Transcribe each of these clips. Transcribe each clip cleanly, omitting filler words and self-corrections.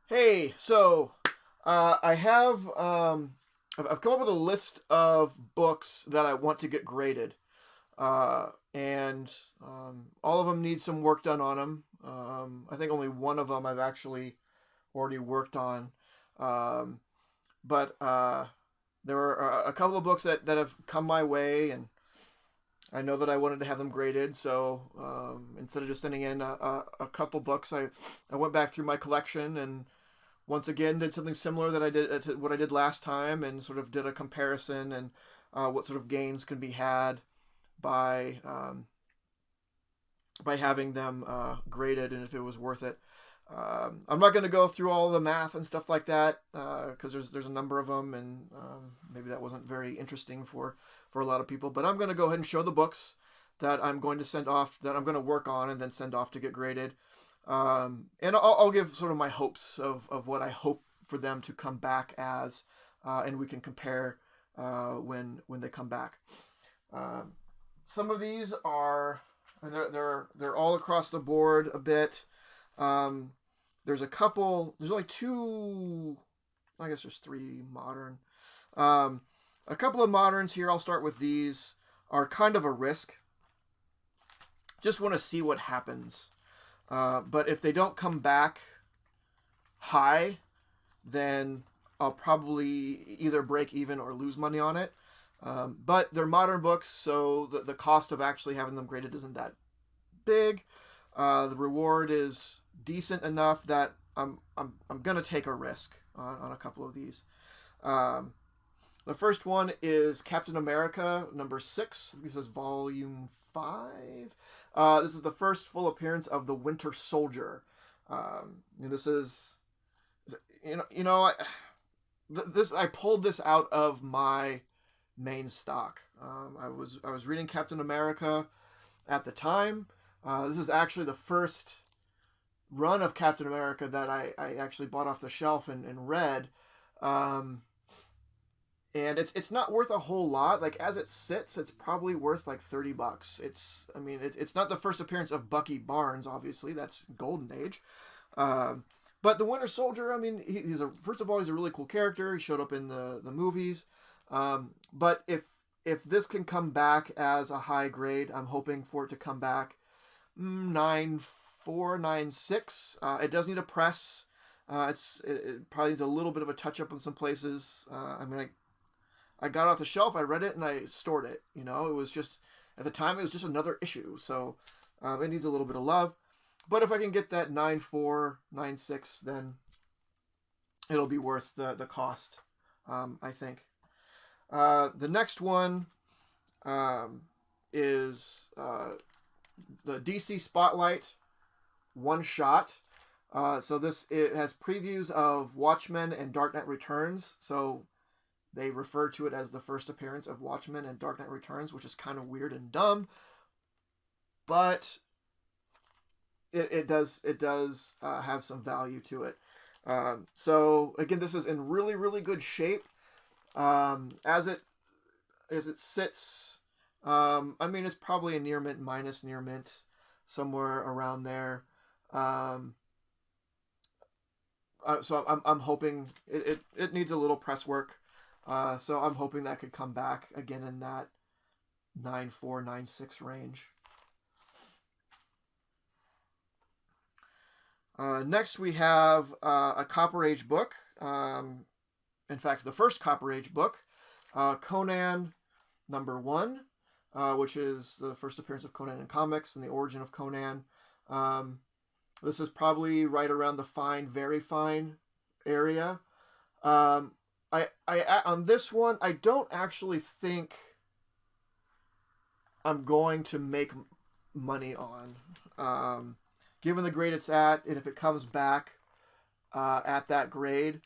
Hey, so I have I've come up with a list of books that I want to get graded, and all of them need some work done on them. I think only one of them I've actually already worked on, um, but there are a couple of books that have come my way, and I know that I wanted to have them graded. So instead of just sending in a couple books, I went back through my collection and once again did something similar that I did to what I did last time, and sort of did a comparison and what sort of gains can be had by having them graded and if it was worth it. I'm not going to go through all the math and stuff like that because there's a number of them, and maybe that wasn't very interesting for a lot of people. But I'm going to go ahead and show the books that I'm going to send off, that I'm going to work on and then send off to get graded. And I'll give sort of my hopes of what I hope for them to come back as, and we can compare when they come back. Um, some of these are, and they're all across the board a bit. Um, there's a couple. There's only two. I guess there's three modern. Um, a couple of moderns here. I'll start with these. Are kind of a risk. Just want to see what happens. But if they don't come back high, then I'll probably either break even or lose money on it. But they're modern books, so the cost of actually having them graded isn't that big. The reward is decent enough that I'm gonna take a risk on a couple of these. Um, the first one is Captain America #6. This is volume 5. This is the first full appearance of the Winter Soldier. This is, I pulled this out of my main stock. I was reading Captain America at the time. This is actually the first run of Captain America that I actually bought off the shelf and read. Um, and it's not worth a whole lot. Like as it sits, it's probably worth like $30. It's not the first appearance of Bucky Barnes. Obviously, that's Golden Age. But the Winter Soldier, I mean, he's first of all he's a really cool character. He showed up in the movies. But if this can come back as a high grade, I'm hoping for it to come back 9.4, 9.6. It does need a press. It probably needs a little bit of a touch up in some places. I got it off the shelf, I read it, and I stored it. It was just, at the time, it was just another issue. So it needs a little bit of love. But if I can get that 9.4, 9.6, then it'll be worth the cost, I think. The next one is the DC Spotlight one shot. So it has previews of Watchmen and Dark Knight Returns. So they refer to it as the first appearance of Watchmen and Dark Knight Returns, which is kind of weird and dumb, but it does have some value to it. So again, this is in really really good shape. As it sits, it's probably a near mint minus near mint, somewhere around there. So I'm hoping it needs a little press work. So I'm hoping that could come back again in that 9.4, 9.6 range. Next, we have a Copper Age book. In fact, the first Copper Age book, Conan #1, which is the first appearance of Conan in comics and the origin of Conan. This is probably right around the fine, very fine area. I on this one, I don't actually think I'm going to make money on. Given the grade it's at, and if it comes back at that grade,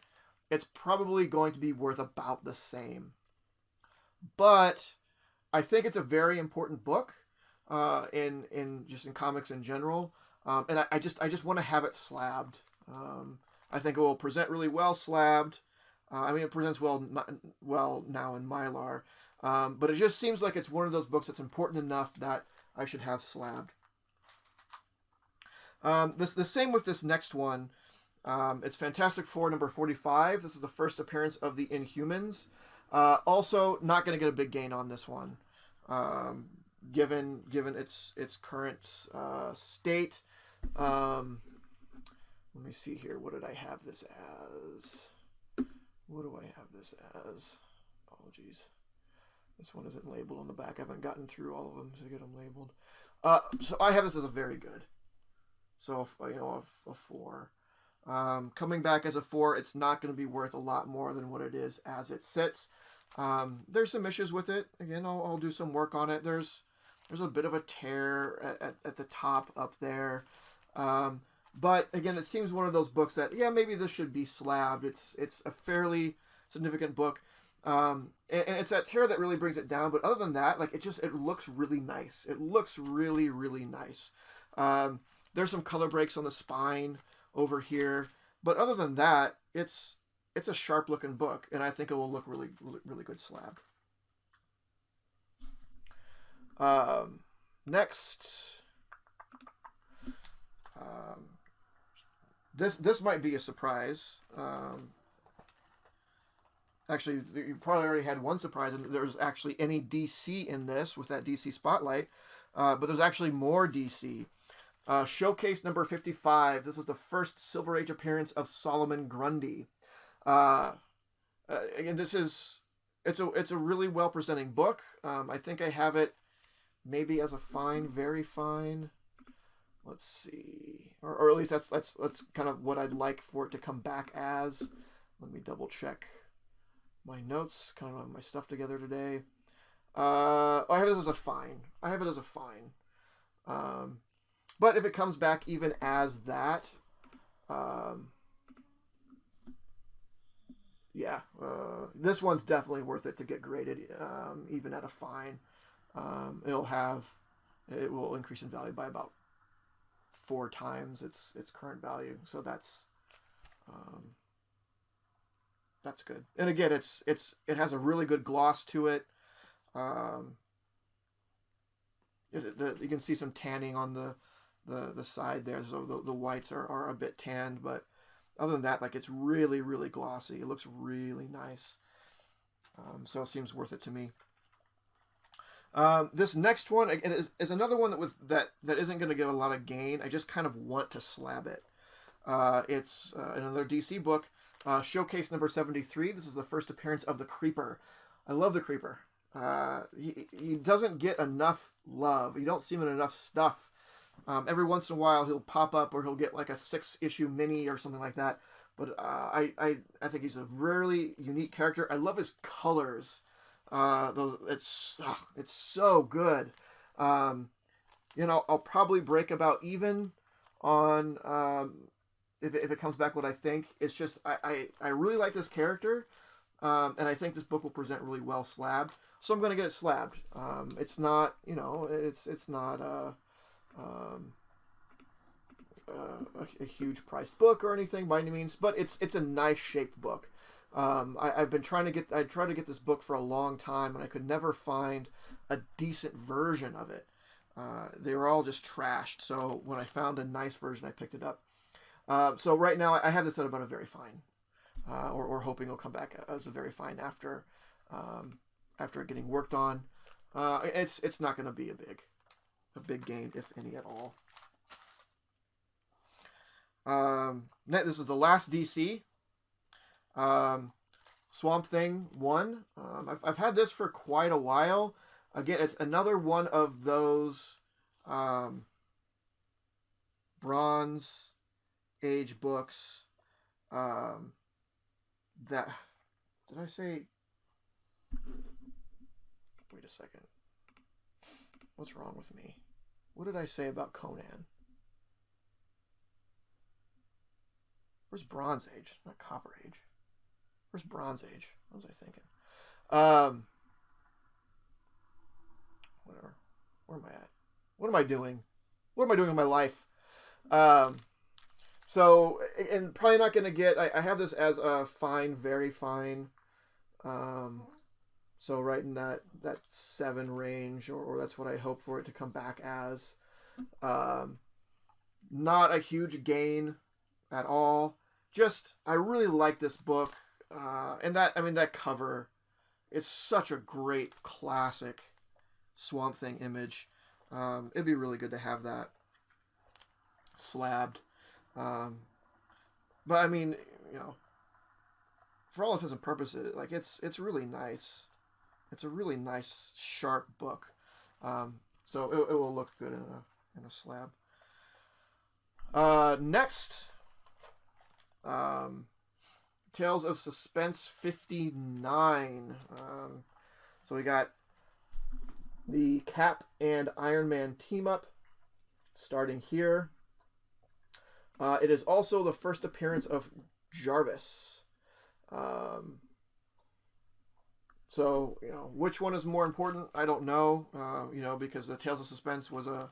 it's probably going to be worth about the same. But I think it's a very important book in comics in general, and I just want to have it slabbed. I think it will present really well slabbed. It presents well now in Mylar, but it just seems like it's one of those books that's important enough that I should have slabbed. The same with this next one. It's Fantastic Four number 45. This is the first appearance of the Inhumans. Also, not going to get a big gain on this one, um, given its current state. Let me see here. What did I have this as? What do I have this as? Apologies. This one isn't labeled on the back. I haven't gotten through all of them to get them labeled. So I have this as a very good. So, a 4. Coming back as a 4, it's not going to be worth a lot more than what it is as it sits. There's some issues with it. Again, I'll do some work on it. There's a bit of a tear at the top up there. But again, it seems one of those books that, yeah, maybe this should be slabbed. It's a fairly significant book. And it's that tear that really brings it down. But other than that, like, it looks really nice. It looks really, really nice. There's some color breaks on the spine over here. But other than that, it's a sharp looking book. And I think it will look really, really, really good slabbed. Next. This might be a surprise. Actually, you probably already had one surprise, and there's actually any DC in this with that DC spotlight. But there's actually more DC. Showcase number 55. This is the first Silver Age appearance of Solomon Grundy. Again, it's a really well presenting book. I think I have it maybe as a fine, very fine. Let's see, or at least that's kind of what I'd like for it to come back as. Let me double check my notes, kind of my stuff together today. I have this as a fine. But if it comes back even as that, this one's definitely worth it to get graded, even at a fine. It will increase in value by about 4 times its current value. So that's good. And again, it has a really good gloss to it. You can see some tanning on the side there, so the whites are a bit tanned, but other than that, like, it's really, really glossy. It looks really nice. So it seems worth it to me. This next one is another one that isn't going to give a lot of gain. I just kind of want to slab it. It's another DC book, Showcase number 73. This is the first appearance of the Creeper. I love the Creeper. He doesn't get enough love. You don't see him in enough stuff. Every once in a while he'll pop up, or he'll get like a 6-issue mini or something like that. But I think he's a really unique character. I love his colors. It's so good. I'll probably break about even on if it comes back what I think. It's just I really like this character, and I think this book will present really well slabbed. So I'm going to get it slabbed. It's not, it's not a huge priced book or anything by any means, but it's a nice shaped book. I've been trying to get this book for a long time, and I could never find a decent version of it. They were all just trashed. So when I found a nice version, I picked it up. So right now I have this at about a very fine, or hoping it'll come back as a very fine after it getting worked on. It's not going to be a big gain, if any at all. This is the last DC. Swamp Thing 1. I've had this for quite a while. Again, it's another one of those Bronze Age books that... Did I say... Wait a second. What's wrong with me? What did I say about Conan? Where's Bronze Age? Not Copper Age. Where's Bronze Age? What was I thinking? Whatever. Where am I at? What am I doing? What am I doing in my life? So, and probably not going to get... I have this as a fine, very fine. So right in that 7 range, or that's what I hope for it to come back as. Not a huge gain at all. just I really like this book, and that cover, it's such a great classic Swamp Thing image. It'd be really good to have that slabbed. Um, but I mean, you know, for all intents and purposes, like it's really nice. It's a really nice, sharp book. So it will look good in a slab. Next, Tales of Suspense 59. So we got the Cap and Iron Man team up starting here. It is also the first appearance of Jarvis. So, which one is more important? I don't know. Because the Tales of Suspense was a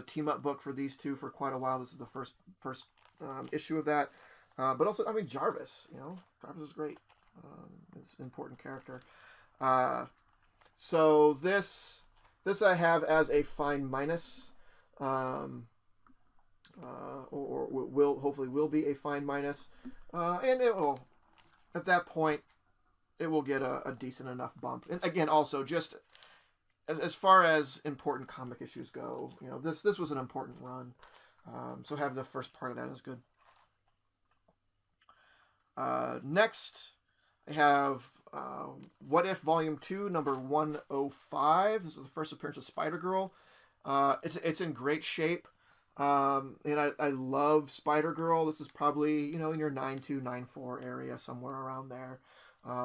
team up book for these two for quite a while. This is the first issue of that. But also, Jarvis. Jarvis is great. It's an important character. So this I have as a fine minus, or hopefully will be a fine minus, and it will, at that point, it will get a decent enough bump. And again, also just as far as important comic issues go, this was an important run, so have the first part of that is good. Next, I have What If Volume 2, number 105. This is the first appearance of Spider-Girl. It's in great shape. And I love Spider-Girl. This is probably, in your 9.2, 9.4 area, somewhere around there.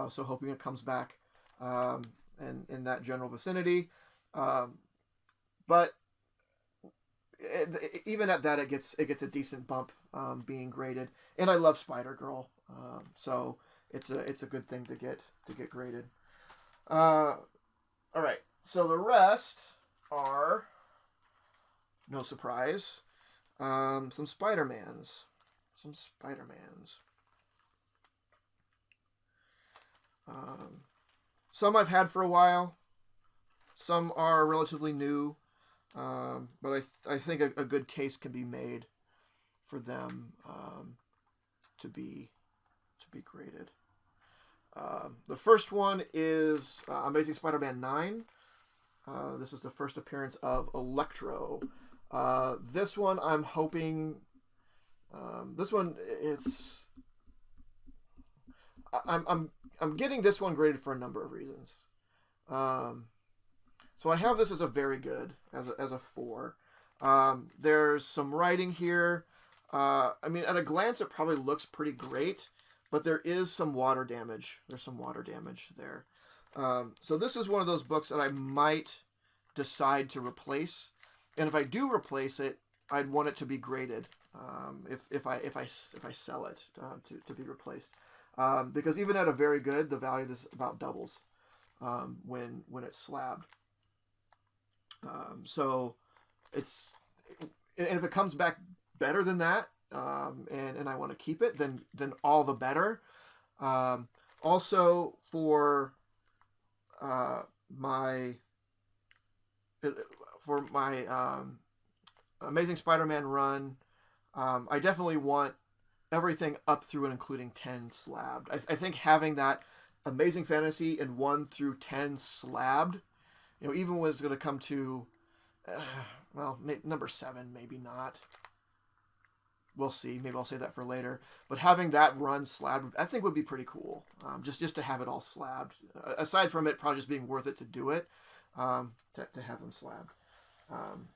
So hoping it comes back and in that general vicinity. But even at that, it gets a decent bump being graded. And I love Spider-Girl. So it's a good thing to get graded. All right. So the rest are, no surprise, some Spider-Mans. Some I've had for a while. Some are relatively new. But I think a good case can be made for them to be graded. The first one is Amazing Spider-Man 9. This is the first appearance of Electro. This one I'm hoping. This one I'm getting this one graded for a number of reasons. So I have this as a very good, as a 4. There's some writing here. At a glance, it probably looks pretty great, but there is some water damage. There's some water damage there. So this is one of those books that I might decide to replace, and if I do replace it, I'd want it to be graded. If I sell it to be replaced, because even at a very good, the value of this about doubles when it's slabbed. So it's, and if it comes back better than that, and I want to keep it, then all the better. Also for my Amazing Spider-Man run, I definitely want everything up through and including 10 slabbed. I think having that Amazing Fantasy in 1 through 10 slabbed, even when it's going to come to, number 7, maybe not. We'll see. Maybe I'll save that for later. But having that run slabbed, I think would be pretty cool. Just to have it all slabbed. Aside from it probably just being worth it to do it, to have them slabbed.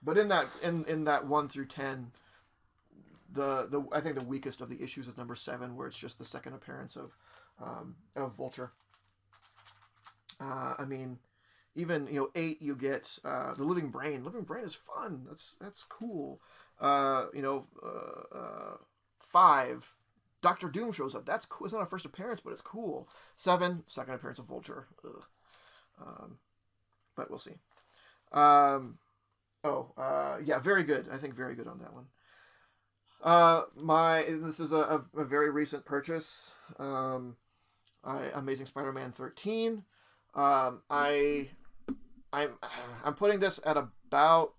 But in that 1 through 10, I think the weakest of the issues is number 7, where it's just the second appearance of Vulture. Even 8, you get the Living Brain. Living Brain is fun. That's cool. 5, Doctor Doom shows up. That's cool. It's not a first appearance, but it's cool. 7, second appearance of Vulture. But we'll see. Very good. I think very good on that one. This is a very recent purchase. Amazing Spider-Man 13. I'm putting this at about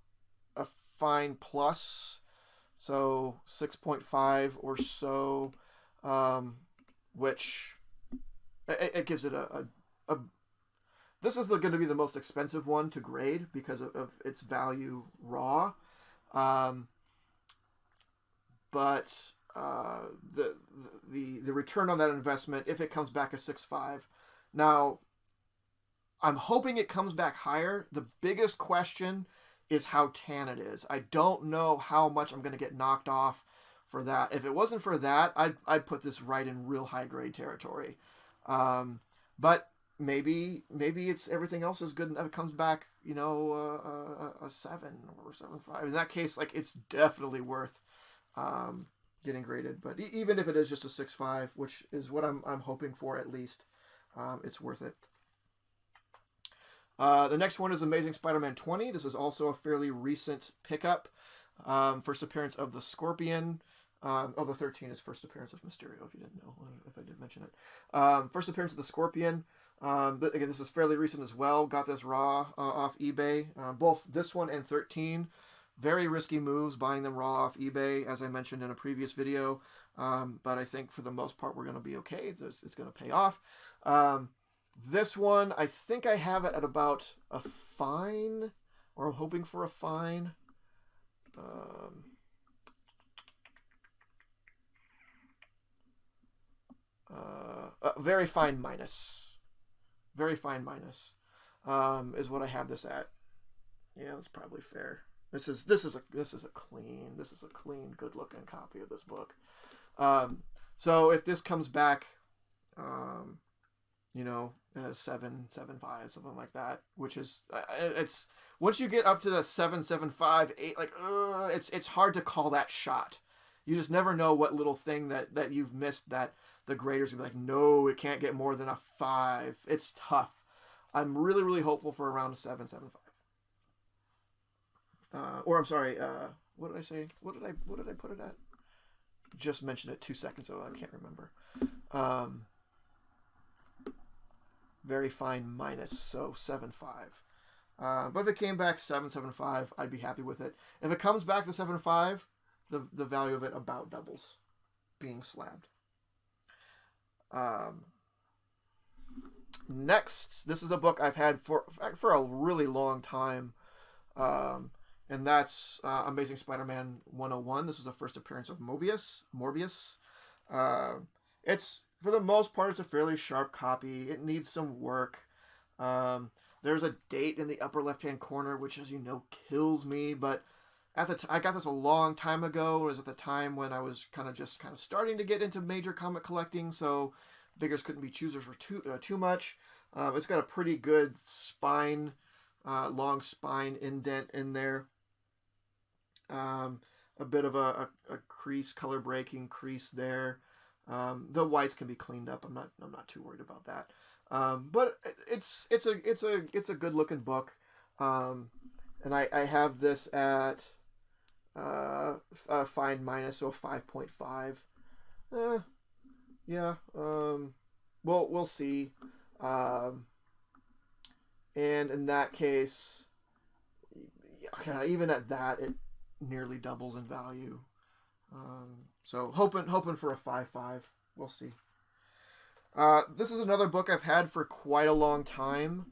a fine plus, so 6.5 or so. which it gives it a this is going to be the most expensive one to grade because of its value raw. Um, but the return on that investment, if it comes back a 6.5, now I'm hoping it comes back higher. The biggest question is how tan it is. I don't know how much I'm going to get knocked off for that. If it wasn't for that, I'd put this right in real high grade territory. But maybe it's everything else is good and it comes back, a 7 or 7.5. In that case, like, it's definitely worth getting graded. But even if it is just a 6.5, which is what I'm hoping for at least, it's worth it. The next one is Amazing Spider-Man 20. This is also a fairly recent pickup. First appearance of the Scorpion. The 13 is first appearance of Mysterio, if you didn't know, if I did mention it. First appearance of the Scorpion. Again, this is fairly recent as well. Got this raw off eBay. Both this one and 13. Very risky moves, buying them raw off eBay, as I mentioned in a previous video. But I think for the most part, we're going to be okay. It's going to pay off. This one, I think I have it at about a fine, or I'm hoping for a fine. Very fine minus. Very fine minus is what I have this at. Yeah, that's probably fair. This is a clean, good looking copy of this book. So if this comes back, 7.5, something like that, which is it's once you get up to the 7.75, 8, like it's hard to call that shot. You just never know what little thing that you've missed that the graders gonna be like, no, it can't get more than a 5. It's tough. I'm really, really hopeful for around a 7.75. Or I'm sorry, what did I say? What did I put it at? Just mentioned it 2 seconds ago. I can't remember. Very fine minus, so 7.5. But if it came back 7.75, I'd be happy with it. If it comes back to 7.5, the value of it about doubles, being slabbed. Next, this is a book I've had for a really long time, and that's Amazing Spider-Man 101. This was the first appearance of Morbius. It's, for the most part, it's a fairly sharp copy. It needs some work. There's a date in the upper left-hand corner, which, as you know, kills me. But at the I got this a long time ago. It was at the time when I was kind of starting to get into major comic collecting, so beggars couldn't be choosers for too much. It's got a pretty good spine, long spine indent in there. A bit of a crease, color breaking crease there. The whites can be cleaned up. I'm not too worried about that. But it's a good looking book. And I have this at a fine minus, so 5.5. Yeah. We'll see. And in that case, even at that, it nearly doubles in value. So hoping for a 5.5. We'll see. This is another book I've had for quite a long time.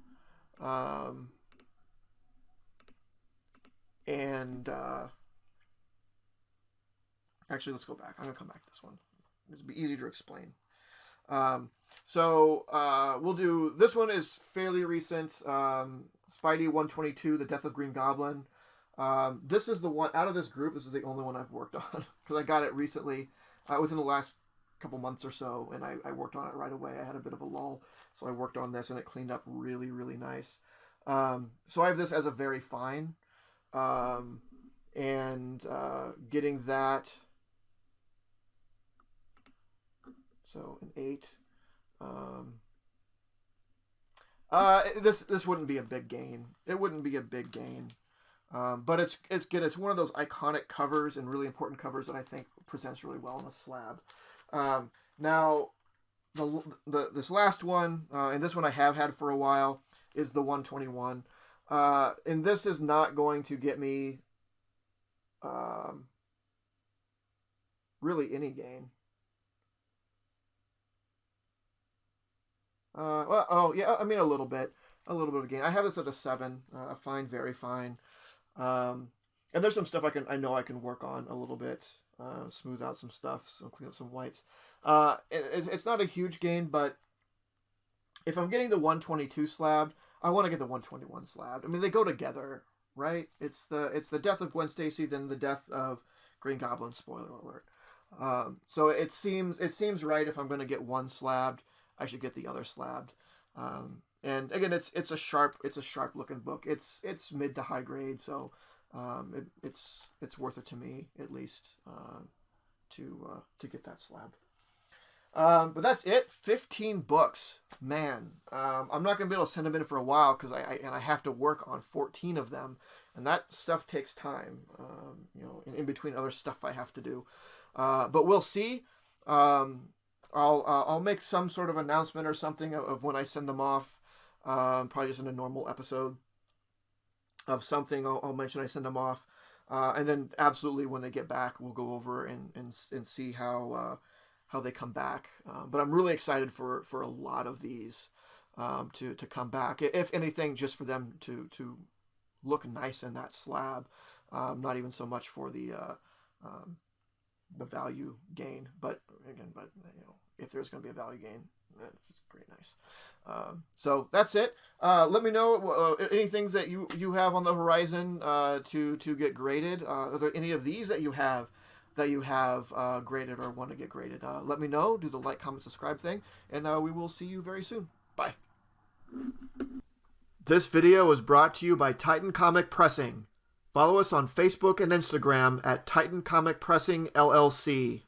Actually, let's go back. I'm going to come back to this one. It'll be easier to explain. We'll do... This one is fairly recent. Spidey 122, The Death of Green Goblin. This is the one... Out of this group, this is the only one I've worked on. Because I got it recently, within the last couple months or so, and I worked on it right away. I had a bit of a lull, so I worked on this, and it cleaned up really, really nice. So I have this as a very fine. Getting that... So an 8. This wouldn't be a big gain. It wouldn't be a big gain. But it's good. It's one of those iconic covers and really important covers that I think presents really well on a slab. Now, this last one, and this one I have had for a while, is the 121. And this is not going to get me really any gain. Well, oh yeah, I mean a little bit of gain. I have this at a 7, a fine, very fine. And there's some stuff I know I can work on a little bit, smooth out some stuff, so clean up some whites. It's not a huge gain, but if I'm getting the 122 slabbed, I want to get the 121 slabbed. I mean, they go together, right? It's the death of Gwen Stacy, then the death of Green Goblin. Spoiler alert. So it seems right if I'm going to get one slabbed, I should get the other slabbed. And again, it's a sharp looking book. It's mid to high grade, so it's worth it to me at least to get that slab. But that's it. 15 books, man. I'm not gonna be able to send them in for a while because I have to work on 14 of them, and that stuff takes time. In between other stuff I have to do. But we'll see. I'll make some sort of announcement or something of when I send them off. Probably just in a normal episode of something. I'll mention I send them off, and then absolutely when they get back, we'll go over and see how they come back. But I'm really excited for a lot of these to come back. If anything, just for them to look nice in that slab. Not even so much for the value gain, but if there's going to be a value gain, it's pretty nice. So that's it. Let me know any things that you have on the horizon to get graded. Are there any of these that you have graded or want to get graded? Let me know. Do the like, comment, subscribe thing, and we will see you very soon. Bye. This video was brought to you by Titan Comic Pressing. Follow us on Facebook and Instagram at Titan Comic Pressing LLC.